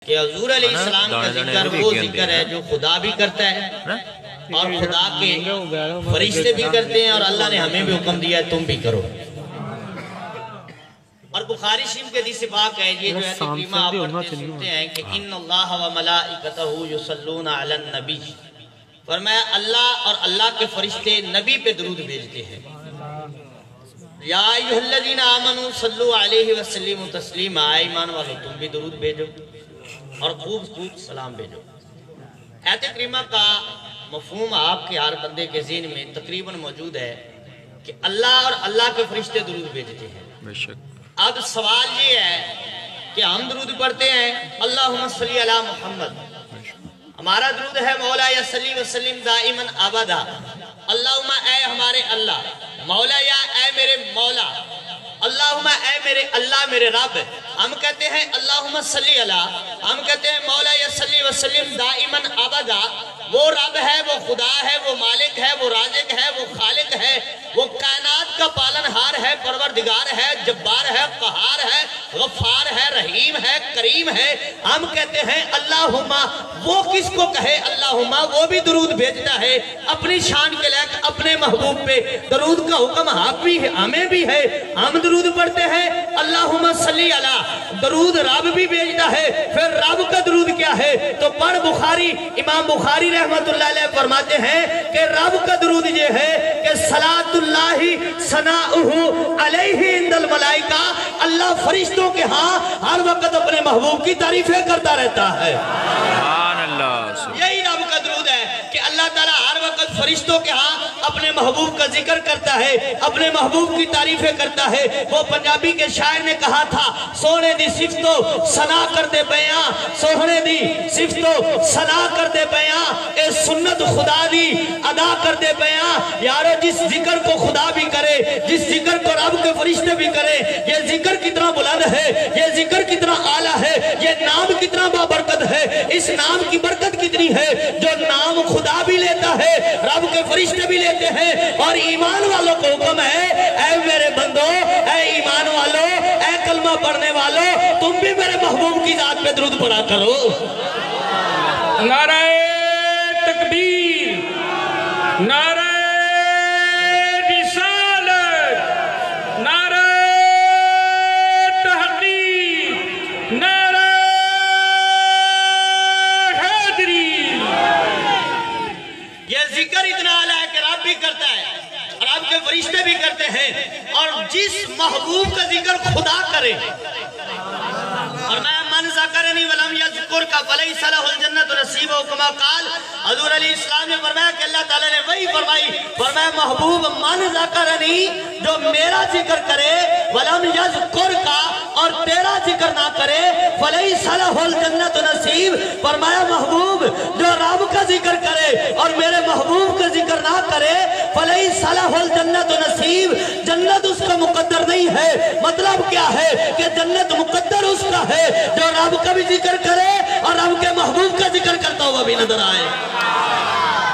کہ حضور علیہ السلام کا ذکر وہ ذکر ہے جو خدا بھی کرتا ہے اور خدا کے فرشتے بھی کرتے ہیں، اور اللہ نے ہمیں بھی حکم دیا ہے تم بھی کرو۔ اور بخاری شریف کے حدیث پاک ہے، یہ جو ہے کریمہ آپ پڑھتے سنتے ہیں کہ ان اللہ و ملائکتہ یصلون علی النبی، فرمایا اللہ اور اللہ کے فرشتے نبی پہ درود بھیجتے ہیں۔ یا ایھا الذین آمنوا صلوا علیہ وسلموا تسلیما، ایمان والو تم بھی درود بھیجو اور خوب خوب سلام بھیجو۔ آیت کریمہ کا مفہوم آپ کے ہر بندے کے ذہن میں تقریباً موجود ہے کہ اللہ اور اللہ کے فرشتے درود بھیجتے ہیں۔ بے شک۔ اب سوال یہ ہے کہ ہم درود پڑھتے ہیں اللہم صلی علی محمد، ہمارا درود ہے مولا یا صلی وسلم دائما ابدا، اللہم اے ہمارے اللہ، مولا یا اے میرے مولا، اللہم اے میرے اللہ میرے رب۔ ہم کہتے ہیں اللہم صلی علی، ہم کہتے ہیں مولا یا صلی وسلم دائما ابدا، وہ رب ہے، وہ خدا ہے، وہ مالک ہے، وہ رازق ہے، وہ خالق ہے، وہ کائنات کا پالنہار ہے، پروردگار ہے، جبار ہے، قہار ہے، غفار ہے، رحیم ہے، کریم ہے۔ ہم کہتے ہیں اللہم، وہ کس کو کہے اللہم، وہ بھی درود بھیجتا ہے اپنی شان کے لائق اپنے محبوب پہ، درود کا حکم ہمیں بھی ہے، ہم درود پڑھتے ہیں اللہم صلی علی، درود رب بھی بھیجتا ہے، پھر رب کا درود کیا ہے تو پڑھ بخاری، امام بخاری رحمت اللہ علیہ فرماتے ہیں کہ رب کا درود یہ ہے کہ صلاۃ اللہ ثناؤہ علیہ عند الملائکہ، اللہ فرشتوں کے ہاں ہر وقت اپنے محبوب کی تعریفیں کرتا رہتا ہے۔ سبحان اللہ۔ یہی رب کا درود ہے کہ اللہ تعالیٰ ہر وقت فرشتوں کے ہاں اپنے محبوب کا ذکر کرتا ہے، اپنے محبوب کی تعریفیں کرتا ہے۔ وہ پنجابی کے شاعر نے کہا تھا سونے دی صفتو ثنا کر دے بیاں، سونے دی صفتو ثنا کر دے بیاں، اے سنت خدا دی ادا کر دے بیاں۔ یارو جس ذکر کو خدا بھی کرے، جس ذکر کو رب کے فرشتے بھی کرے، یہ ذکر کتنا بلند ہے، یہ ذکر کتنا اعلیٰ ہے، یہ نام کتنا بابرکت ہے، اس نام کی برکت کتنی ہے جو نام خدا بھی لیتا ہے، رب کے فرشتے بھی لیتے ہیں، اور ایمان والوں کو حکم ہے اے میرے بندو، اے ایمان والو، اے کلمہ پڑھنے والو، تم بھی میرے محبوب کی ذات پہ درود پڑھا کرو۔ نعرہ تکبیر، نعرہ رسالت، نعرہ تحقیق، نعرہ حیدری۔ یہ ذکر اتنا اعلیٰ ہے کہ رب بھی کرتا ہے اور رب کے فرشتے بھی کرتے ہیں، اور جس محبوب کا ذکر خدا کرے، اور میں من ذکرنی ولم یذکر کا فلیس لہ الجنت نصیب کما قال، حضور علیہ السلام نے فرمایا کہ اللہ تعالیٰ نے وہی فرمایا محبوب من ذکرنی، جو میرا ذکر کرے، ولم یذکر کا، اور تیرا ذکر نہ کرے، فلیس لہ الجنت نصیب، فرمایا محبوب جو رب کا ذکر کرے اور میرے محبوب کا ذکر نہ کرے، فلیس لہ الجنت نصیب، جنت اس کا مقدر نہیں ہے۔ مطلب کیا ہے کہ جنت مقدر اس کا ہے جو رب کا بھی ذکر کرے اور رب کے محبوب کا ذکر کرتا ہوا بھی نظر آئے۔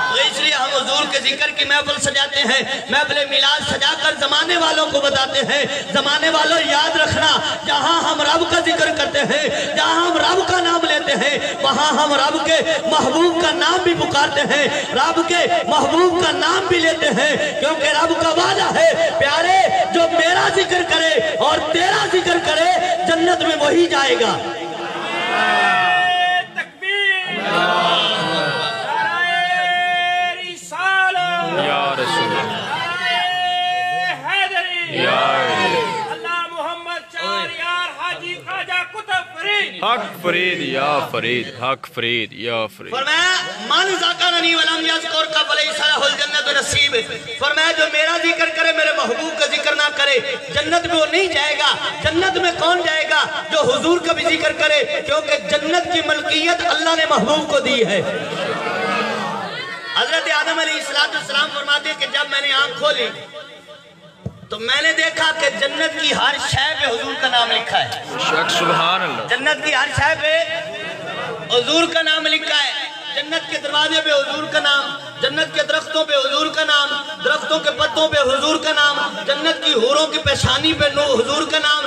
تو اس لیے ہم حضور کے ذکر کی محفل سجاتے ہیں، محفل میلاد سجا کر زمانے والوں کو بتاتے ہیں، زمانے والوں یاد رکھنا، جہاں ہم رب کا ذکر کرتے ہیں، جہاں ہم رب کا نام لیتے ہیں، وہاں ہم رب کے محبوب کا نام بھی پکارتے ہیں، رب کے محبوب کا نام بھی لیتے ہیں، کیونکہ رب کا وعدہ ہے پیارے جو میرا ذکر کرے اور تیرا ذکر کرے جنت میں وہی جائے گا۔ حق فرید یا فرید، حق فرید یا فرید۔ فرمایا من ذکرنی ولم یذکر کا فلیس لہ الجنت نصیب، فرمایا جو میرا ذکر کرے میرے محبوب کا ذکر نہ کرے جنت میں وہ نہیں جائے گا۔ جنت میں کون جائے گا؟ جو حضور کا بھی ذکر کرے، کیونکہ جنت کی ملکیت اللہ نے محبوب کو دی ہے۔ حضرت آدم علیہ السلام فرماتے ہیں کہ جب میں نے آنکھ کھولی تو میں نے دیکھا کہ جنت کی ہر شے پہ حضور کا نام لکھا ہے۔ شک سبحان اللہ۔ جنت کی ہر شے پہ حضور کا نام لکھا ہے، جنت کے دروازے پہ حضور کا نام، جنت کے درختوں پہ حضور کا نام، درختوں کے پتوں پہ حضور کا نام، جنت کی حوروں کی پیشانی پہ حضور کا نام،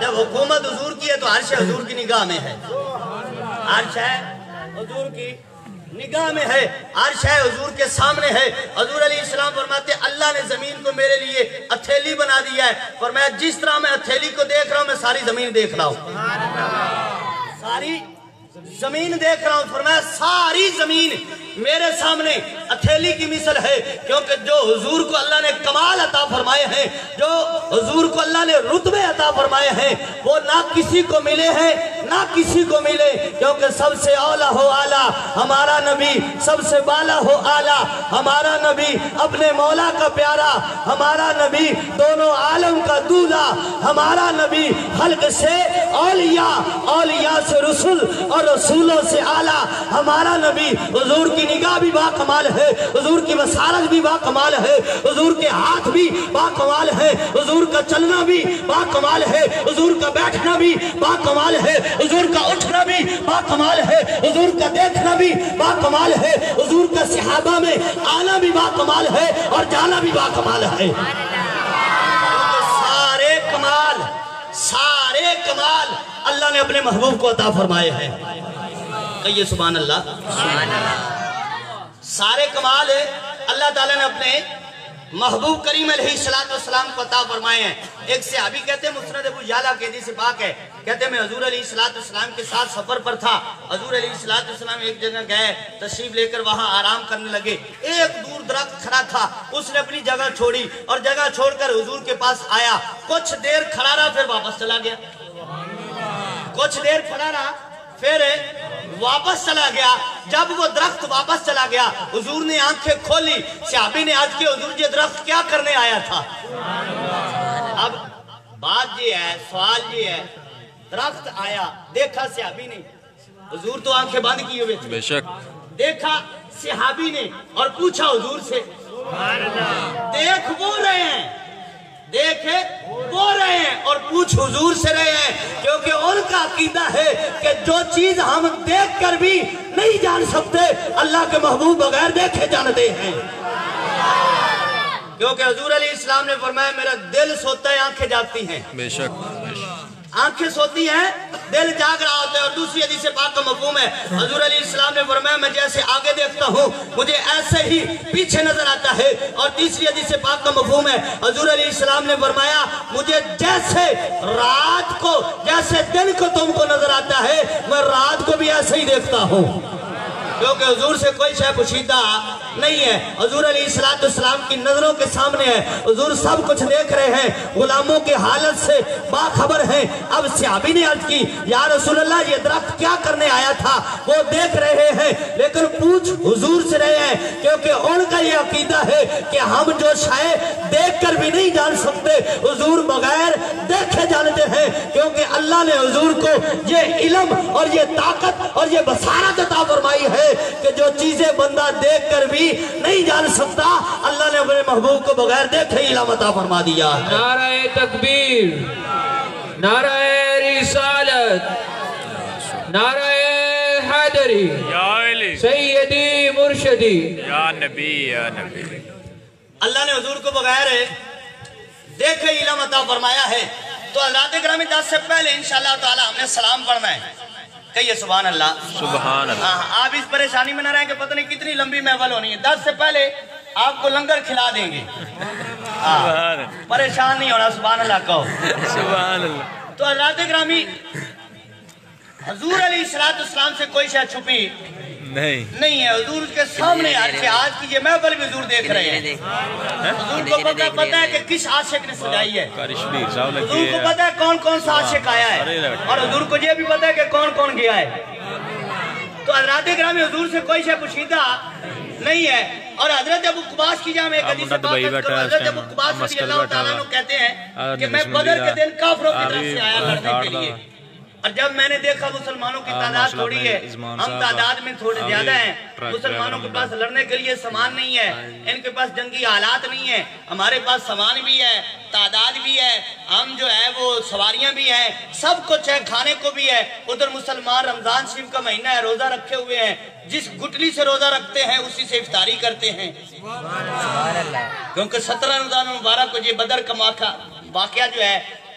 جب حکومت حضور کی ہے تو عرش حضور کی نگاہ میں ہے، عرش ہے حضور کی نگاہ میں ہے، عرش ہے حضور کے سامنے ہے۔ حضور علیہ السلام فرماتے ہیں اللہ نے زمین کو میرے لیے ہتھیلی بنا دیا ہے، فرمایا جس طرح میں ہتھیلی کو دیکھ رہا ہوں میں ساری زمین دیکھ رہا ہوں، ساری زمین دیکھ رہا ہوں، فرمایا ساری زمین میرے سامنے ہتھیلی کی مثل ہے، کیونکہ جو حضور کو اللہ نے کمال عطا فرمائے ہیں، جو حضور کو اللہ نے رتبے عطا فرمائے ہیں، وہ نہ کسی کو ملے ہیں نہ کسی کو ملے، کیونکہ سب سے اولا ہو اعلیٰ ہمارا نبی، سب سے بالا ہو اعلیٰ ہمارا نبی، اپنے مولا کا پیارا ہمارا نبی، دونوں عالم کا دولہا ہمارا نبی، خلق سے اولیاء، اولیاء سے رسول اور رسولوں سے اعلیٰ ہمارا نبی۔ حضور کی نگاہ بھی با کمال ہے، حضور کی بصارت بھی با کمال ہے، حضور کے ہاتھ بھی با کمال ہے، حضور کا چلنا بھی با کمال ہے، حضور کا بیٹھنا بھی با کمال ہے، حضور کا اٹھنا بھی با کمال ہے، حضور کا دیکھنا بھی با کمال ہے، حضور کا صحابہ میں آنا بھی با کمال ہے اور جانا بھی با کمال ہے۔ سارے کمال اللہ نے اپنے محبوب کو عطا فرمائے ہیں، کہیے سبحان اللہ۔ سارے کمال اللہ تعالیٰ نے اپنے محبوب کریم علیہ السلام کو عطا فرمائے ہیں۔ ایک صحابی کہتے ہیں مسند ابو یعلا کے حدیث پاک ہے، کہتے ہیں میں حضور علیہ السلام کے ساتھ سفر پر تھا، حضور علیہ السلام ایک جگہ گئے، تشریف لے کر وہاں آرام کرنے لگے، ایک دور درخت کھڑا تھا، اس نے اپنی جگہ چھوڑی اور جگہ چھوڑ کر حضور کے پاس آیا، کچھ دیر کھڑا رہا پھر واپس چلا گیا، کچھ دیر کھڑا رہا پھر واپس چلا گیا۔ جب وہ درخت واپس چلا گیا حضور نے آنکھیں کھولی، صحابی نے عرض کی حضور یہ درخت کیا کرنے آیا تھا؟ اب بات یہ ہے، سوال یہ ہے، درخت آیا، دیکھا صحابی نے، حضور تو آنکھیں بند کی ہوئے تھے، بے شک دیکھا صحابی نے اور پوچھا حضور سے، دیکھ وہ رہے ہیں، دیکھ وہ رہے ہیں اور پوچھ حضور سے رہے ہیں، کیونکہ ان کا عقیدہ ہے کہ جو چیز ہم دیکھ کر بھی نہیں جان سکتے اللہ کے محبوب بغیر دیکھے جانتے ہیں، کیونکہ حضور علیہ السلام نے فرمایا میرا دل سوتا ہے آنکھیں جاگتی ہیں، بے شک آنکھیں سوتی ہیں دل جاگ رہا ہوتا ہے۔ اور دوسری حدیث پاک کا مفہوم ہے، حضور علیہ السلام نے فرمایا میں جیسے آگے دیکھتا ہوں مجھے ایسے ہی پیچھے نظر آتا ہے۔ اور تیسری حدیث پاک کا مفہوم ہے، حضور علیہ السلام نے فرمایا مجھے جیسے رات کو جیسے دن کو تم کو نظر آتا ہے میں رات کو بھی ایسے ہی دیکھتا ہوں، کیونکہ حضور سے کوئی شے پوشیدہ نہیں ہے، حضور علیہ السلام کی نظروں کے سامنے ہے، حضور سب کچھ دیکھ رہے ہیں، غلاموں کے حالت سے باخبر ہیں۔ اب صحابی نے عرض کی یا رسول اللہ یہ درخت کیا کرنے آیا تھا؟ وہ دیکھ رہے ہیں لیکن پوچھ حضور سے رہے ہیں، کیونکہ ان کا یہ عقیدہ ہے کہ ہم جو شے دیکھ کر بھی نہیں جان سکتے حضور بغیر دیکھے جانتے ہیں، کیونکہ اللہ نے حضور کو یہ علم اور یہ طاقت اور یہ بصارت عطا فرمائی ہے کہ جو چیزیں بندہ دیکھ کر بھی نہیں جان سکتا اللہ نے اپنے محبوب کو بغیر دیکھے علم عطا فرما دیا ہے۔ نعرہ تکبیر، نعرہ رسالت، نعرہ حیدری، یا علی سیدی مرشدی، یا نبی یا نبی۔ اللہ نے حضور کو بغیر دیکھے علم عطا فرمایا ہے۔ تو حضرات گرامی 10 سے پہلے انشاءاللہ تعالی ہم نے سلام پڑھنا ہے، کہیے سبحان اللہ۔ سبحان اللہ۔ آپ اس پریشانی میں نہ رہیں کہ پتہ نہیں کتنی لمبی محفل ہونی ہے، 10 سے پہلے آپ کو لنگر کھلا دیں گے، پریشان نہیں ہونا، سبحان اللہ کہو۔ سبحان اللہ۔ تو حضرات گرامی حضور علیہ السلام سے کوئی شے چھپی نہیں ہے، حضور کے سامنے آج کی یہ محفل بھی حضور دیکھ رہے ہیں، حضور کو پتہ ہے کہ کس عاشق نے سجائی ہے، حضور کو پتہ ہے کون کون سا عاشق آیا ہے، اور حضور کو یہ بھی پتہ ہے کہ کون کون گیا ہے۔ تو حضرات گرامی حضور سے کوئی شے پوشیدہ نہیں ہے۔ اور حضرت ابو قباس کی جہاں میں ایک حدیث پاک کروں، حضرت ابو قباس رضی اللہ تعالیٰ عنہ کہتے ہیں کہ میں بدر کے دن کافروں کی طرف سے آیا کرنے کے لیے، اور جب میں نے دیکھا مسلمانوں کی تعداد تھوڑی ہے، ہم تعداد میں تھوڑے زیادہ ہیں، مسلمانوں کے پاس لڑنے کے لیے سامان نہیں ہے، ان کے پاس جنگی آلات نہیں ہیں، ہمارے پاس سامان بھی ہے، تعداد بھی ہے، ہم جو ہے وہ سواریاں بھی ہیں، سب کچھ ہے، کھانے کو بھی ہے۔ ادھر مسلمان رمضان شریف کا مہینہ ہے، روزہ رکھے ہوئے ہیں، جس گٹلی سے روزہ رکھتے ہیں اسی سے افطاری کرتے ہیں، کیونکہ 17 رمضان المبارک کو یہ بدر کا واقعہ جو ہے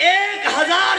1000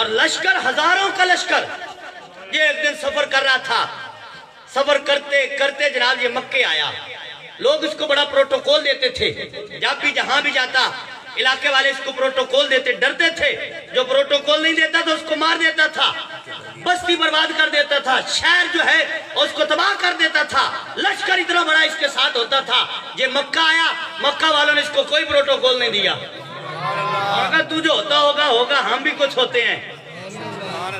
اور لشکر ہزاروں کا لشکر یہ ایک دن سفر کر رہا تھا. سفر کرتے کرتے جناب یہ مکے آیا. لوگ اس کو بڑا پروٹوکول دیتے تھے. جب بھی جہاں بھی جاتا علاقے والے اس کو پروٹوکول دیتے, ڈرتے تھے. جو پروٹوکول نہیں دیتا تھا اس کو مار دیتا تھا, بستی برباد کر دیتا تھا, شہر جو ہے اس کو تباہ کر دیتا تھا. لشکر اتنا بڑا اس کے ساتھ ہوتا تھا. یہ مکہ آیا, مکہ والوں نے اس کو کوئی پروٹوکول نہیں دیا. اور کہا تو جو ہوتا ہوگا ہم بھی کچھ ہوتے ہیں.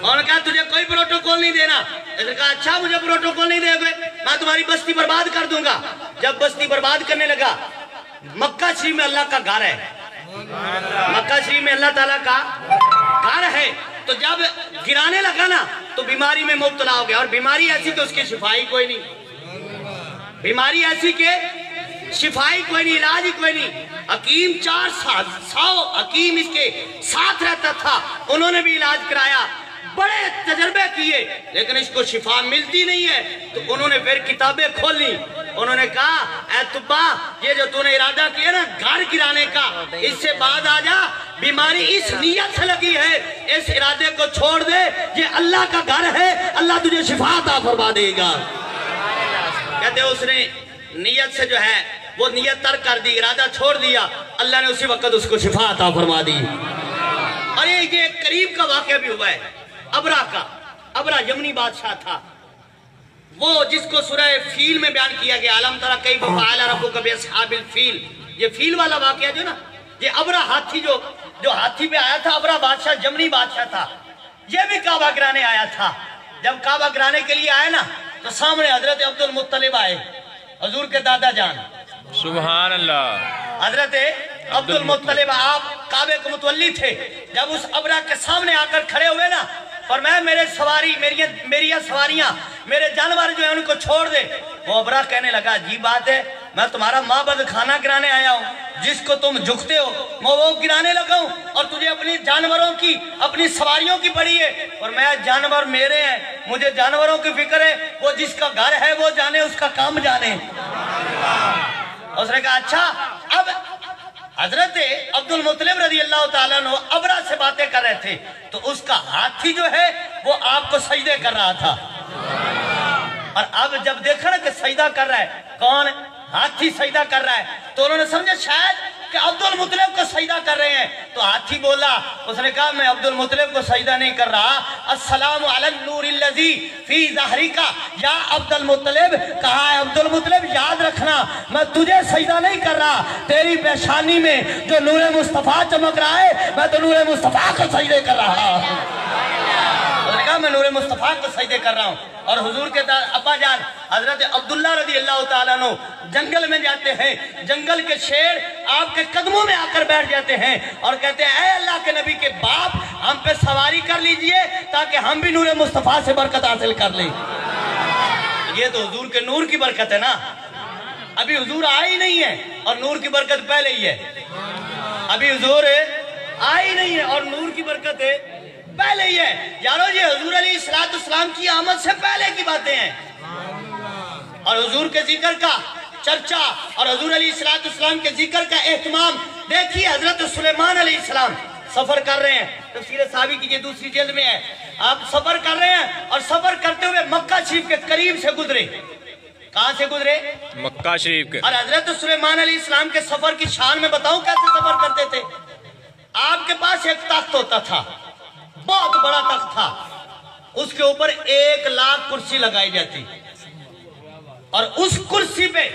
اور کہا تجھے کوئی پروٹوکول نہیں دینا. اس نے کہا اچھا مجھے پروٹوکول نہیں دے گے, میں تمہاری بستی برباد کر دوں گا. جب بستی برباد کرنے لگا, مکہ شریف میں اللہ کا گھر ہے, مکہ شریف میں اللہ تعالیٰ کا گھر ہے. تو جب گرانے لگا نا تو بیماری میں مبتلا ہو گیا. اور بیماری ایسی کہ اس کی شفائی کوئی نہیں, بیماری ایسی کہ شفائی کوئی نہیں, علاج ہی کوئی نہیں. حکیم 400 حکیم اس کے ساتھ رہتا تھا, انہوں نے بھی علاج کرایا, بڑے تجربے کیے, لیکن اس کو شفا ملتی نہیں ہے. تو انہوں نے پھر کتابیں کھولی. انہوں نے کہا اے طبا, یہ جو تو نے ارادہ کیا نا گھر گرانے کا, اس سے بعد آ جا. بیماری اس نیت سے لگی ہے, اس ارادے کو چھوڑ دے. یہ اللہ کا گھر ہے, اللہ تجھے شفا عطا فرما دے گا. کہتے اس نے نیت سے جو ہے وہ نیت ترک کر دی, ارادہ چھوڑ دیا. اللہ نے اسی وقت اس کو شفا عطا فرما دی. اور یہ قریب کا واقعہ بھی ہوا ہے ابرا کا. ابرا یمنی بادشاہ تھا, وہ جس کو سورہ فیل میں بیان کیا گیا, علم ترى کیف فعل ربک باصحاب الفیل. یہ فیل والا واقعہ جو نا, یہ ابرا ہاتھی جو ہاتھی پہ آیا تھا, ابرا بادشاہ یمنی بادشاہ تھا. یہ بھی کعبہ گرانے آیا تھا. جب کعبہ گرانے کے لیے آئے نا تو سامنے حضرت عبد المطلب آئے, حضور کے دادا جان. سبحان اللہ. حضرت عبد المطلب آپ کعبے کو متولی تھے. جب اس ابرا کے سامنے آ کر کھڑے ہوئے نا, فرمایا میرے سواری, میری سواریاں, میرے جانور جو ہیں ان کو چھوڑ دے. وہ ابرا کہنے لگا عجیب بات ہے, میں تمہارا معبد خانہ گرانے آیا ہوں, جس کو تم جھکتے ہو میں وہ گرانے لگا ہوں, اور تجھے اپنی جانوروں کی, اپنی سواریوں کی پڑی ہے. اور میں جانور میرے ہیں, مجھے جانوروں کی فکر ہے. وہ جس کا گھر ہے وہ جانے, اس کا کام جانے. اس نے کہا اچھا. اب حضرت عبد المطلب رضی اللہ تعالیٰ عنہ ابرا سے باتیں کر رہے تھے, تو اس کا ہاتھی جو ہے وہ آپ کو سجدے کر رہا تھا. اور اب جب دیکھا نا کہ سجدہ کر رہا ہے, کون؟ ہاتھی سجدہ کر رہا ہے, تو انہوں نے سمجھا شاید کہ عبد المطلب کو سجدہ کر رہے ہیں. تو ہاتھی بولا, اس نے کہا میں عبد المطلب کو سجدہ نہیں کر رہا. السلام علی النور الذی فی ظہرک یا عبد المطلب. کہا ہے عبد المطلب یاد رکھنا میں تجھے سجدہ نہیں کر رہا, تیری پیشانی میں جو نور مصطفیٰ چمک رہا ہے میں تو نور مصطفیٰ کو سجدے کر رہا ہوں. میں نور مصطفیٰ کو سجدے کر رہا ہوں. اور حضور کے ابا جان حضرت عبداللہ رضی اللہ تعالیٰ عنہ جنگل میں جاتے ہیں, جنگل کے شیر آپ کے قدموں میں آ کر بیٹھ جاتے ہیں اور کہتے ہیں اے اللہ کے نبی کے باپ, ہم پہ سواری کر لیجئے تاکہ ہم بھی نور مصطفیٰ سے برکت حاصل کر لیں. یہ تو حضور کے نور کی برکت ہے نا. ابھی حضور آئی نہیں ہے اور نور کی برکت پہلے ہی ہے. ابھی حضور آئی نہیں ہے اور نور کی برکت ہے پہلے ہی ہے. یارو یہ حضور علیہ السلام کی آمد سے پہلے کی باتیں ہیں, اور حضور کے ذکر کا چرچا اور حضور علیہ السلام کے ذکر کا اہتمام دیکھیے. حضرت سلیمان علیہ السلام سفر کر رہے ہیں, تفسیر صحابی کی یہ دوسری جلد میں ہے. آپ سفر کر رہے ہیں اور سفر کرتے ہوئے مکہ شریف کے قریب سے گزرے. کہاں سے گزرے؟ مکہ شریف کے. اور حضرت سلیمان علیہ السلام کے سفر کی شان میں بتاؤں کیسے سفر کرتے تھے. آپ کے پاس ایک تخت ہوتا تھا, بہت بڑا تخت تھا, اس کے اوپر 1,00,000 کرسی لگائی جاتی, اور اس کرسی پہ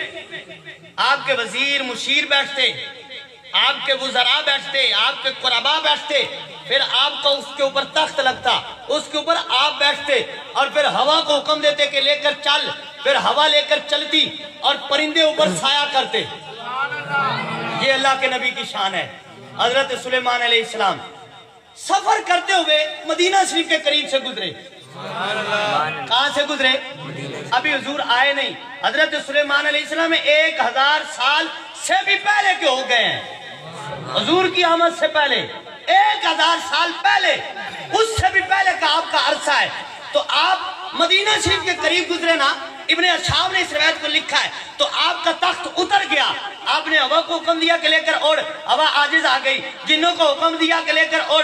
آپ کے وزیر مشیر بیٹھتے, آپ کے وزراء بیٹھتے, آپ کے قربا بیٹھتے, پھر آپ کا اس کے اوپر تخت لگتا, اس کے اوپر آپ بیٹھتے, اور پھر ہوا کو حکم دیتے کہ لے کر چل, پھر ہوا لے کر چلتی اور پرندے اوپر سایہ کرتے. یہ اللہ کے نبی کی شان ہے. حضرت سلیمان علیہ السلام سفر کرتے ہوئے مدینہ شریف کے قریب سے گزرے. کہاں سے گزرے؟ ابھی حضور آئے نہیں. حضرت سلیمان علیہ السلام 1000 سال سے بھی پہلے کے ہو گئے ہیں. حضور کی آمد سے پہلے 1000 سال پہلے, اس سے بھی پہلے کا آپ کا عرصہ ہے. تو آپ مدینہ شریف کے قریب گزرے نا. ابن اشعاب نے اس روایت کو لکھا ہے. تو آپ کا تخت اتر گیا, آپ نے ہوا کو حکم دیا کہ لے کر اوڑ, ہوا عاجز آ گئی. جنوں کو حکم دیا کہ لے کر اوڑ,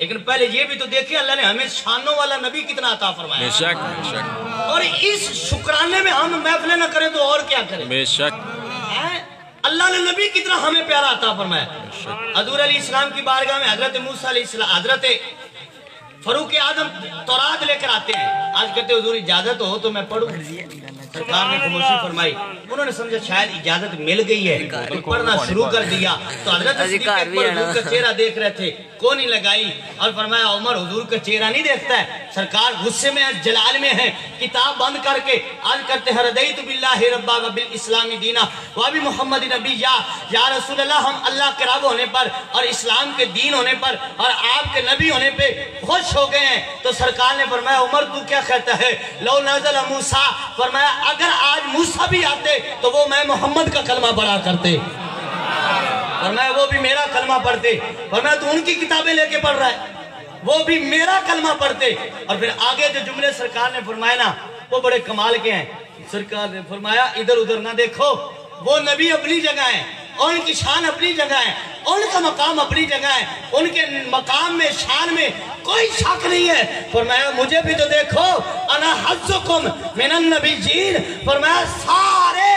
لیکن پہلے یہ بھی تو دیکھیں اللہ نے ہمیں شانوں والا نبی کتنا عطا فرمایا. بے شک بے شک اور اس شکرانے میں ہم محفلیں نہ کریں تو اور کیا کریں. بے شک اللہ نے نبی کتنا ہمیں پیارا عطا فرمایا. حضور علیہ السلام کی بارگاہ میں حضرت موسیٰ علیہ السلام حضرت فاروق اعظم تورات لے کر آتے ہیں. آج کہتے حضور اجازت ہو تو میں پڑھوں. سرکار نے خاموشی فرمائی. انہوں نے سمجھا شاید اجازت مل گئی ہے تو پڑھنا شروع کر دیا. تو حضرت صدیق اکبر حضور کا چہرہ دیکھ رہے تھے, کو نہیں لگائی اور فرمایا عمر حضور کا چہرہ نہیں دیکھتا ہے. سرکار غصے میں جلال میں ہے, کتاب بند کر کے آج کرتے ہیں رضیت باللہ ربا و بالاسلام دینا و بمحمد نبی. یا رسول اللہ ہم اللہ کے رب ہونے پر اور اسلام کے دین ہونے پر اور آپ کے نبی ہونے پہ خوش ہو گئے ہیں. تو سرکار نے فرمایا عمر تو کیا کہتا ہے, لو نزل موسیٰ, فرمایا اگر آج موسیٰ بھی آتے تو وہ میں محمد کا کلمہ پڑھا کرتے, فرمایا وہ بھی میرا کلمہ پڑھتے. فرمایا تو ان کی کتابیں لے کے پڑھ رہا ہے, وہ بھی میرا کلمہ پڑھتے. اور پھر آگے جو جملے سرکار نے فرمایا نا وہ بڑے کمال کے ہیں. سرکار نے فرمایا ادھر ادھر نہ دیکھو, وہ نبی اپنی جگہ ہیں اور ان کی شان اپنی جگہ ہے, ان کا مقام اپنی جگہ ہے, ان کے مقام میں شان میں کوئی شک نہیں ہے. فرمایا مجھے بھی تو دیکھو, انا حظکم من النبیین, فرمایا سارے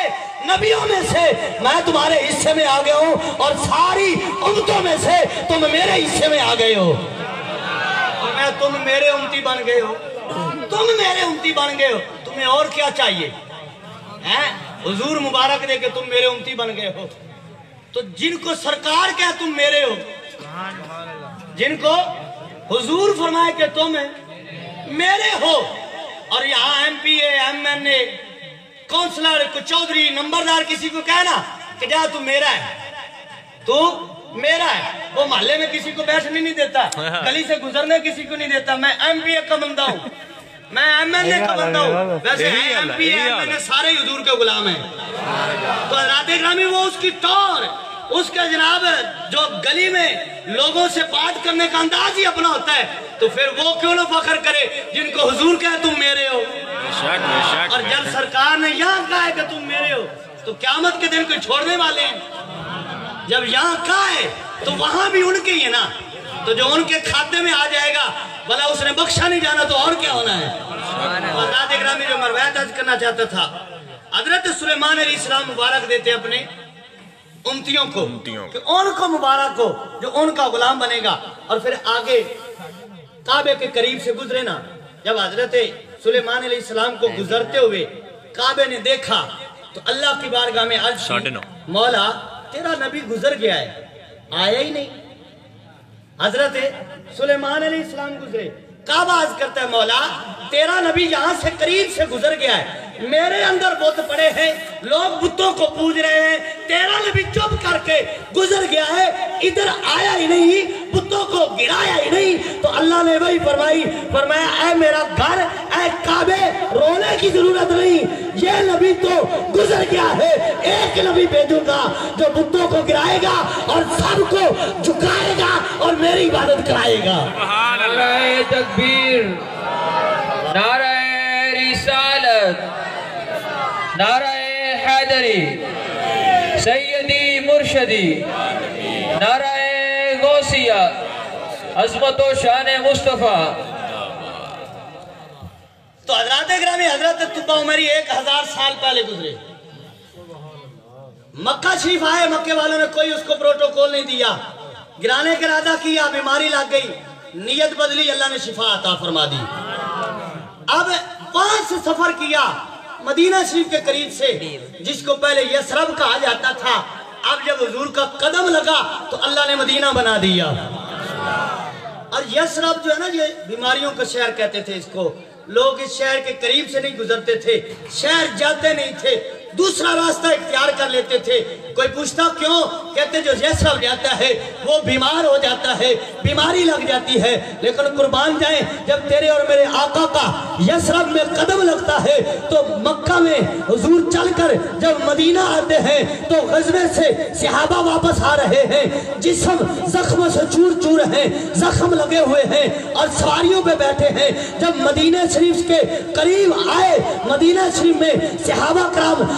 نبیوں میں سے میں تمہارے حصے میں آ گیا ہوں اور ساری امتوں میں سے تم میرے حصے میں آ گئے ہو. فرمایا تم میرے امتی بن گئے ہو, تم میرے امتی بن گئے ہو, تمہیں اور کیا چاہیے. حضور مبارک دے کہ تم میرے امتی بن گئے ہو. تو جن کو سرکار کہا تم میرے ہو, جن کو حضور فرمائے کہ تم میرے ہو, اور یہاں M P A M N A councillor کو چودھری نمبردار کسی کو کہنا کہ جا تو میرا ہے, تو میرا ہے, وہ محلے میں کسی کو بیٹھنے نہیں دیتا, گلی سے گزرنے کسی کو نہیں دیتا. میں ایم پی اے کا بندہ ہوں, میں ایم این اے کا بندہ ہوں, ویسے M P A M N A سارے حضور کے غلام ہیں. تو حضرات گرامی وہ اس کی طور, اس کا جناب جو گلی میں لوگوں سے بات کرنے کا انداز ہی اپنا ہوتا ہے, تو پھر وہ کیوں نہ فخر کرے جن کو حضور کہے تم میرے ہو. اور جب سرکار نے یہاں کہا ہے کہ تم میرے ہو تو قیامت کے دن کوئی چھوڑنے والے ہیں. جب یہاں کہا ہے تو وہاں بھی ان کے ہی ہے نا, تو جو ان کے کھاتے میں آ جائے گا بھلا اس نے بخشا نہیں جانا تو اور کیا ہونا ہے. حضرات اکرامی جو مروایت عرض کرنا چاہتا تھا, حضرت سلیمان علیہ السلام مبارک دیتے اپنے امتیوں کو کہ ان کو مبارک ہو جو ان کا غلام بنے گا. اور پھر آگے کعبے کے قریب سے گزرے نا, جب حضرت سلیمان علیہ السلام کو گزرتے ہوئے کعبے نے دیکھا تو اللہ کی بارگاہ میں عرض کی, مولا تیرا نبی گزر گیا ہے, آیا ہی نہیں. حضرت سلیمان علیہ السلام گزرے, کعبہ عرض کرتا ہے مولا تیرا نبی یہاں سے قریب سے گزر گیا ہے, میرے اندر بت پڑے ہیں, لوگ بتوں کو پوج رہے ہیں, تیرا نبی چپ کر کے گزر گیا ہے, ادھر آیا ہی نہیں, بتوں کو گرایا ہی نہیں. تو اللہ نے وہی فرمایا اے میرا گھر, اے کعبے, رونے کی ضرورت نہیں, یہ نبی تو گزر گیا ہے, ایک نبی بھیجوں گا جو بتوں کو گرائے گا اور سب کو جھکائے گا اور میری عبادت کرائے گا. نعرہ تکبیر, نعرہ رسالت, نعرہ حیدری, سیدی مرشدی, نعرہ غوثیہ, عظمت و شان مصطفیٰ. تو حضرات گرامی حضرت طبع عمری 1000 سال پہلے گزرے, مکہ شریف آئے, مکے والوں نے کوئی اس کو پروٹوکول نہیں دیا, گرانے کا ارادہ کیا, بیماری لگ گئی, نیت بدلی, اللہ نے شفا عطا فرما دی. اب وہاں سے سفر کیا مدینہ شریف کے قریب سے, جس کو پہلے یسرب کہا جاتا تھا. اب جب حضور کا قدم لگا تو اللہ نے مدینہ بنا دیا. اور یسرب جو ہے نا, یہ بیماریوں کا شہر کہتے تھے اس کو, لوگ اس شہر کے قریب سے نہیں گزرتے تھے, شہر جاتے نہیں تھے, دوسرا راستہ اختیار کر لیتے تھے. کوئی پوچھتا کیوں, کہتے جو یسرب جاتا ہے وہ بیمار ہو جاتا ہے, بیماری لگ جاتی ہے. لیکن قربان جائیں, جب تیرے اور میرے آقا کا یسرب میں قدم لگتا ہے تو مکہ میں حضور چل کر جب مدینہ آتے ہیں تو غزوے سے صحابہ واپس آ رہے ہیں, جسم زخم سے چور چور ہیں, زخم لگے ہوئے ہیں اور سواریوں پہ بیٹھے ہیں. جب مدینہ شریف کے قریب آئے, مدینہ شریف میں صحابہ کرام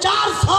400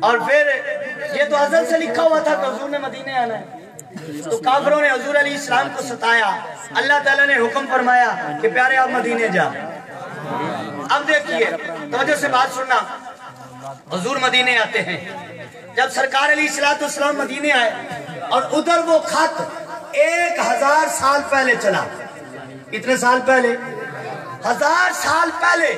اور پھر یہ تو ازل سے لکھا ہوا تھا کہ حضور نے مدینے آنا ہے، تو کافروں نے حضور علیہ السلام کو ستایا، اللہ تعالیٰ نے حکم فرمایا کہ پیارے آپ مدینے جا۔ اب دیکھیے توجہ سے بات سننا، حضور مدینے آتے ہیں، جب سرکار علیہ السلام مدینے آئے اور ادھر وہ خط 1000 سال پہلے چلا، اتنے سال پہلے 1000 سال پہلے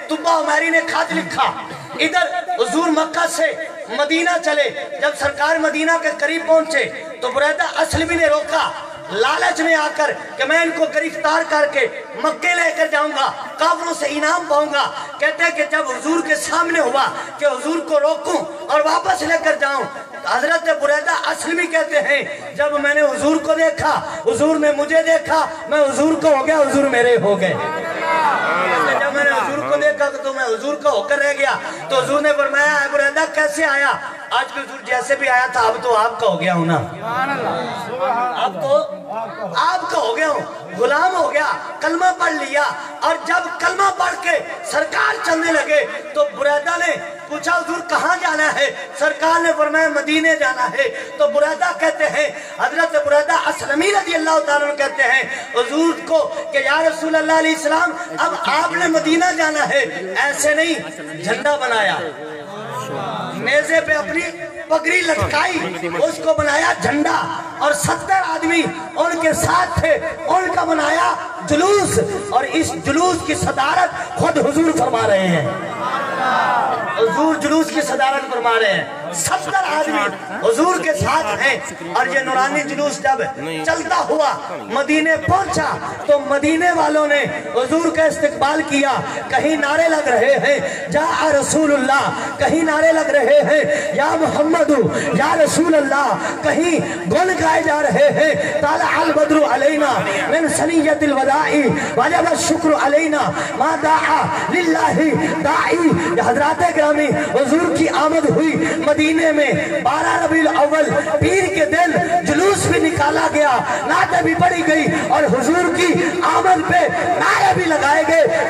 طبہ عمیری نے خط لکھا، ادھر حضور مکہ سے مدینہ چلے، جب سرکار مدینہ کے قریب پہنچے تو بریدہ اسلمی نے روکا، لالچ میں آ کر کہ میں ان کو گرفتار کر کے مکے لے کر جاؤں گا، کافروں سے انعام پاؤں گا۔ کہتے ہیں کہ جب حضور کے سامنے ہوا کہ حضور کو روکوں اور واپس لے کر جاؤں، حضرت بریدہ اسلمی کہتے ہیں جب میں نے حضور کو دیکھا، حضور نے مجھے دیکھا، میں حضور کو ہو گیا، حضور میرے ہو گئے۔ جب میں نے حضور کو دیکھا تو میں حضور کا ہو کر رہ گیا، تو حضور نے فرمایا اے بریدہ کیسے آیا؟ آج بھی حضور جیسے بھی آیا تھا اب تو آپ کا ہو گیا ہوں نا، اب تو آپ کا ہو گیا ہوں، غلام ہو گیا، کلمہ پڑھ لیا۔ اور جب کلمہ پڑھ کے سرکار چلنے لگے تو بریدہ نے پوچھا حضور کہاں جانا ہے؟ سرکار نے فرمایا مدینے جانا ہے۔ تو بریدہ کہتے ہیں، حضرت بریدہ اسلمی رضی اللہ تعالیٰ عنہ کہتے ہیں حضور کو کہ یا رسول اللہ علیہ السلام اب آپ نے مدینہ جانا ہے، ایسے نہیں، جھنڈا بنایا، نیزے پہ اپنی پگڑی لٹکائی، اس کو بنایا جھنڈا، اور 70 آدمی ان کے ساتھ تھے، ان کا بنایا جلوس، اور اس جلوس کی صدارت خود حضور فرما رہے ہیں، حضور جلوس کی صدارت فرما رہے ہیں، 70 آدمی حضور کے ساتھ ہیں۔ اور یہ نورانی جلوس جب چلتا ہوا مدینے پہنچا تو مدینے والوں نے حضور کا استقبال کیا، کہیں نعرے لگ رہے ہیں جاء رسول اللہ، کہیں نعرے لگ رہے ہیں یا محمد یا رسول اللہ، کہیں گن گائے جا رہے ہیں طالع البدر علینا من ثنیۃ الوداع وجب الشکر علینا ما دعا للہ داعی۔ حضرات گرامی حضور کی آمد ہوئی مدینے میں، 12 ربیع الاول پیر کے دن جلوس بھی نکالا گیا، نعتیں بھی پڑھی گئی، اور حضور کی آمد پہ نعرے بھی لگائے گئے،